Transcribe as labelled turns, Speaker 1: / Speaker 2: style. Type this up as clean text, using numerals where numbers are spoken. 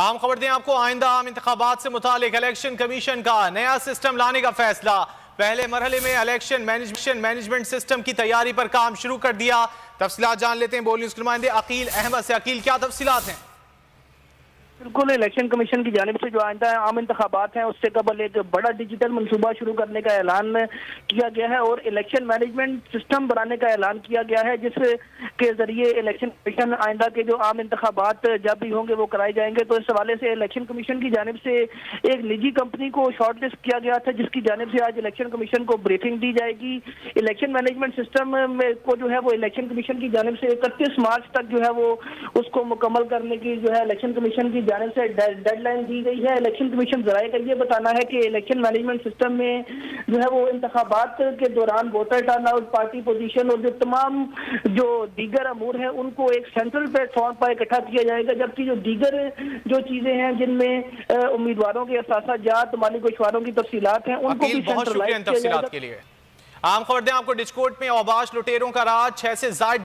Speaker 1: आम खबर दें आपको, आइंदा आम इंतखाबात से मुतालिक इलेक्शन कमीशन का नया सिस्टम लाने का फैसला। पहले मरहले में इलेक्शन मैनेजमेंट सिस्टम की तैयारी पर काम शुरू कर दिया। तफसीलात जान लेते हैं बोल न्यूज के नुमाइंदे अकील अहमद से। अकील, क्या तफसीलात हैं?
Speaker 2: बिल्कुल, इलेक्शन कमीशन की जानिब से जो आइंदा आम इंतखाबात हैं उससे कबल एक बड़ा डिजिटल मनसूबा शुरू करने का ऐलान किया गया है और इलेक्शन मैनेजमेंट सिस्टम बनाने का ऐलान किया गया है, जिसके जरिए इलेक्शन कमीशन आइंदा के जो आम इंतखाबात जब भी होंगे वो कराए जाएंगे। तो इस हवाले से इलेक्शन कमीशन की जानिब से एक निजी कंपनी को शॉर्ट लिस्ट किया गया था, जिसकी जानिब से आज इलेक्शन कमीशन को ब्रीफिंग दी जाएगी। इलेक्शन मैनेजमेंट सिस्टम में को जो है वो इलेक्शन कमीशन की जानिब से 31 मार्च तक जो है वो उसको मुकम्मल करने की जो है इलेक्शन कमीशन की जानिब से डेडलाइन दी गई है। इलेक्शन कमीशन जराये का ये बताना है कि इलेक्शन मैनेजमेंट सिस्टम में जो है वो इंतखाबात के दौरान वोटर टर्नआउट, पार्टी पोजीशन और जो तमाम जो दीगर अमूर हैं उनको एक सेंट्रल प्लेटफॉर्म पर इकट्ठा किया जाएगा, जबकि जो दीगर जो चीजें हैं जिनमें उम्मीदवारों के असासाजात, माली गोशवारों की तफसीलात हैं उनको भी
Speaker 1: बहुत शुक्रिया इन तफसीलात के लिए। आम खबर दें आपको, डिस्कोट में औबाश लुटेरों का राज, 6 से ज्यादा